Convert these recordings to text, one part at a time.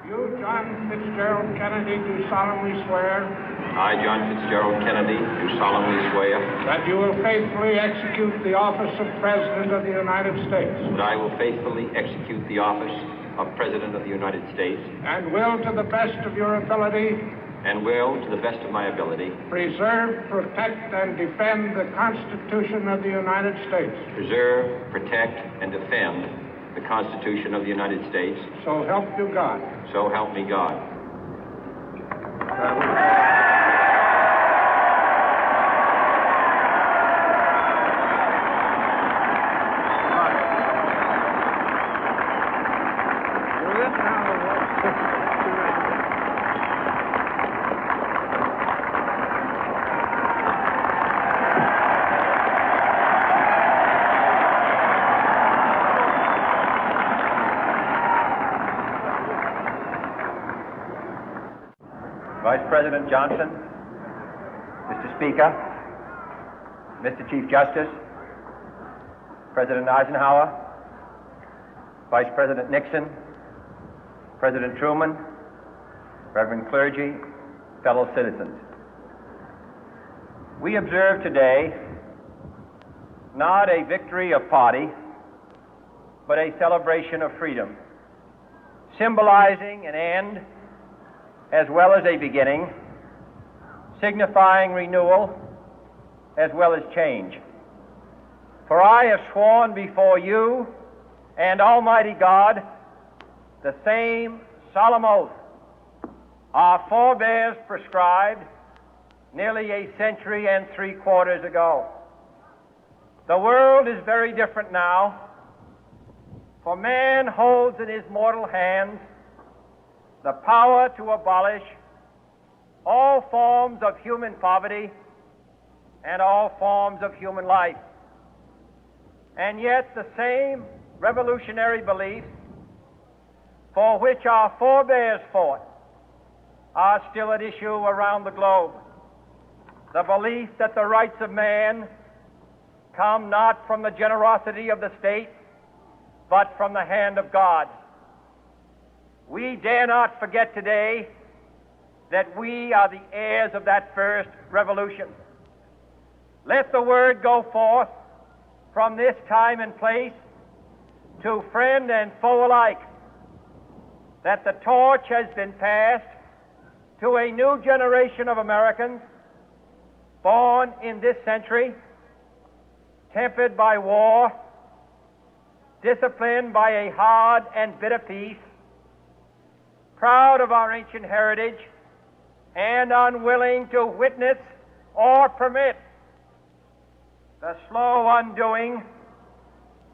You, John Fitzgerald Kennedy, do solemnly swear. I, John Fitzgerald Kennedy, do solemnly swear. That you will faithfully execute the office of President of the United States. That I will faithfully execute the office of President of the United States. And will, to the best of your ability. And will, to the best of my ability. Preserve, protect, and defend the Constitution of the United States. Preserve, protect, and defend the Constitution of the United States. So help you God. So help me God. Vice President Johnson, Mr. Speaker, Mr. Chief Justice, President Eisenhower, Vice President Nixon, President Truman, Reverend clergy, fellow citizens. We observe today not a victory of party, but a celebration of freedom, symbolizing an end as well as a beginning, signifying renewal as well as change. For I have sworn before you and Almighty God the same solemn oath our forebears prescribed nearly a century and 3/4 ago. The world is very different now, for man holds in his mortal hands the power to abolish all forms of human poverty and all forms of human life. And yet the same revolutionary beliefs for which our forebears fought are still at issue around the globe. The belief that the rights of man come not from the generosity of the state, but from the hand of God. We dare not forget today that we are the heirs of that first revolution. Let the word go forth from this time and place to friend and foe alike that the torch has been passed to a new generation of Americans born in this century, tempered by war, disciplined by a hard and bitter peace, proud of our ancient heritage, and unwilling to witness or permit the slow undoing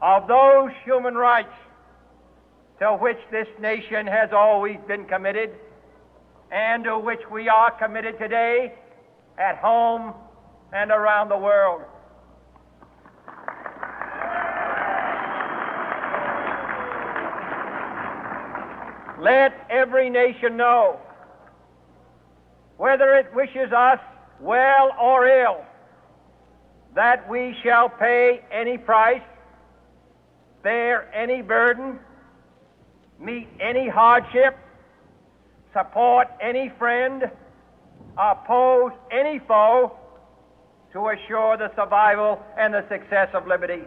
of those human rights to which this nation has always been committed and to which we are committed today at home and around the world. Let every nation know, whether it wishes us well or ill, that we shall pay any price, bear any burden, meet any hardship, support any friend, oppose any foe to assure the survival and the success of liberty.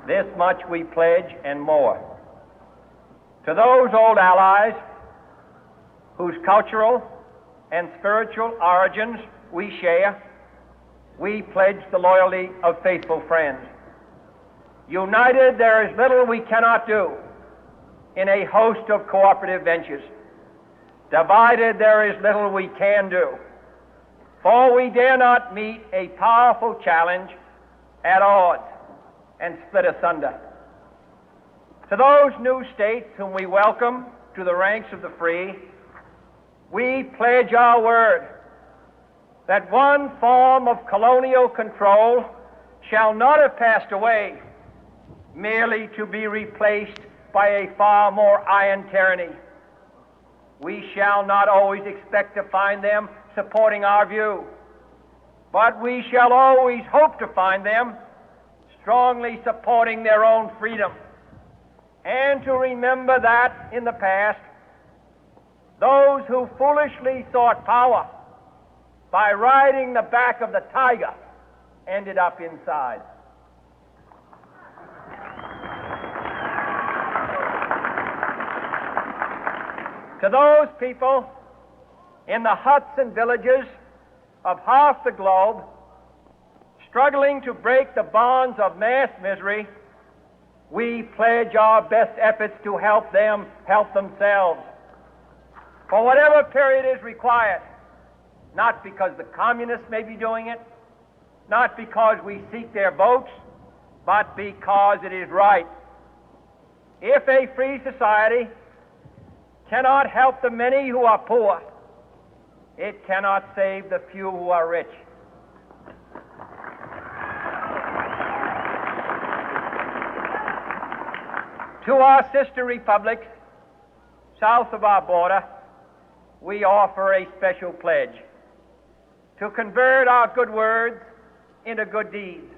This much we pledge and more. To those old allies whose cultural and spiritual origins we share, we pledge the loyalty of faithful friends. United, there is little we cannot do in a host of cooperative ventures. Divided, there is little we can do, for we dare not meet a powerful challenge at odds and split asunder. To those new states whom we welcome to the ranks of the free, we pledge our word that one form of colonial control shall not have passed away, merely to be replaced by a far more iron tyranny. We shall not always expect to find them supporting our view, but we shall always hope to find them strongly supporting their own freedom, and to remember that in the past, those who foolishly sought power by riding the back of the tiger ended up inside. To those people in the huts and villages of half the globe struggling to break the bonds of mass misery, we pledge our best efforts to help them help themselves for whatever period is required, not because the communists may be doing it, not because we seek their votes, but because it is right. If a free society cannot help the many who are poor, it cannot save the few who are rich. To our sister republics south of our border, we offer a special pledge to convert our good words into good deeds,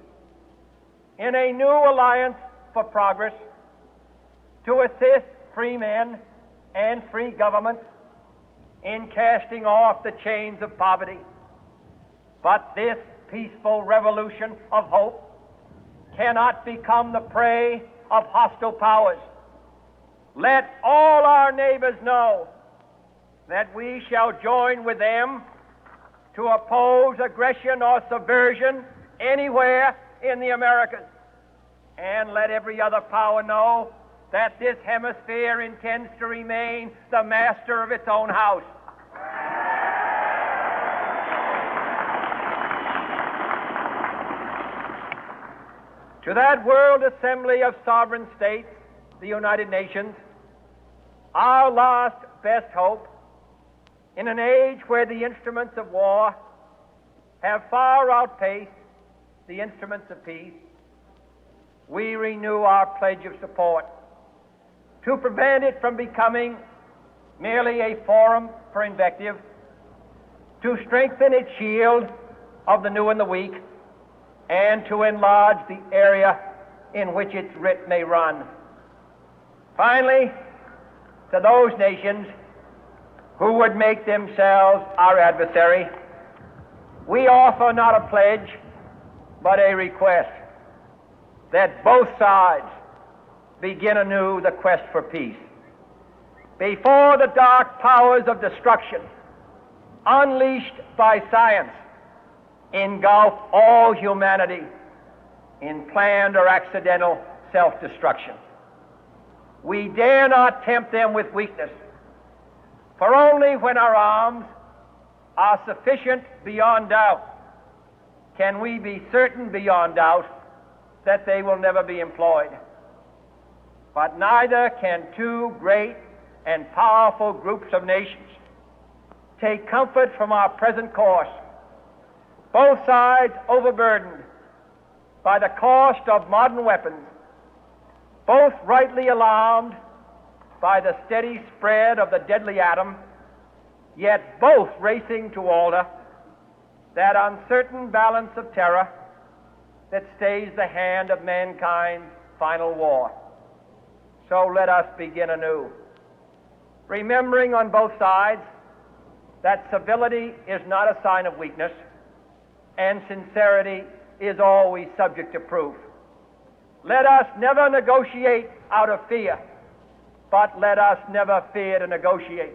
in a new alliance for progress, to assist free men and free governments in casting off the chains of poverty. But this peaceful revolution of hope cannot become the prey of hostile powers. Let all our neighbors know that we shall join with them to oppose aggression or subversion anywhere in the Americas. And let every other power know that this hemisphere intends to remain the master of its own house. To that World Assembly of Sovereign States, the United Nations, our last best hope, in an age where the instruments of war have far outpaced the instruments of peace, we renew our pledge of support to prevent it from becoming merely a forum for invective, to strengthen its shield of the new and the weak, and to enlarge the area in which its writ may run. Finally, to those nations who would make themselves our adversary, we offer not a pledge, but a request that both sides begin anew the quest for peace. Before the dark powers of destruction, unleashed by science, engulf all humanity in planned or accidental self-destruction, we dare not tempt them with weakness, for only when our arms are sufficient beyond doubt can we be certain beyond doubt that they will never be employed. But neither can two great and powerful groups of nations take comfort from our present course, both sides overburdened by the cost of modern weapons, both rightly alarmed by the steady spread of the deadly atom, yet both racing to alter that uncertain balance of terror that stays the hand of mankind's final war. So let us begin anew, remembering on both sides that civility is not a sign of weakness, and sincerity is always subject to proof. Let us never negotiate out of fear, but let us never fear to negotiate.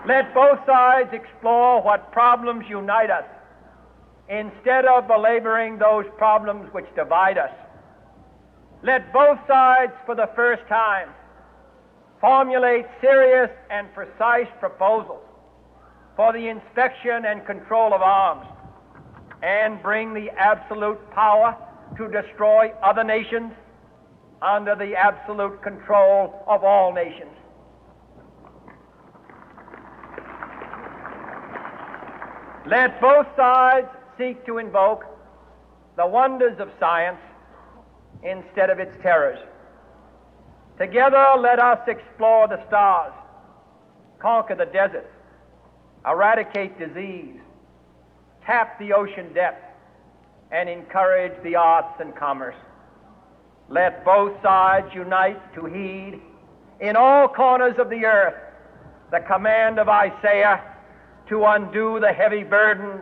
Let both sides explore what problems unite us, instead of belaboring those problems which divide us. Let both sides, for the first time, formulate serious and precise proposals for the inspection and control of arms, and bring the absolute power to destroy other nations under the absolute control of all nations. Let both sides seek to invoke the wonders of science instead of its terrors. Together, let us explore the stars, conquer the deserts, eradicate disease, tap the ocean depth, and encourage the arts and commerce. Let both sides unite to heed in all corners of the earth the command of Isaiah to undo the heavy burden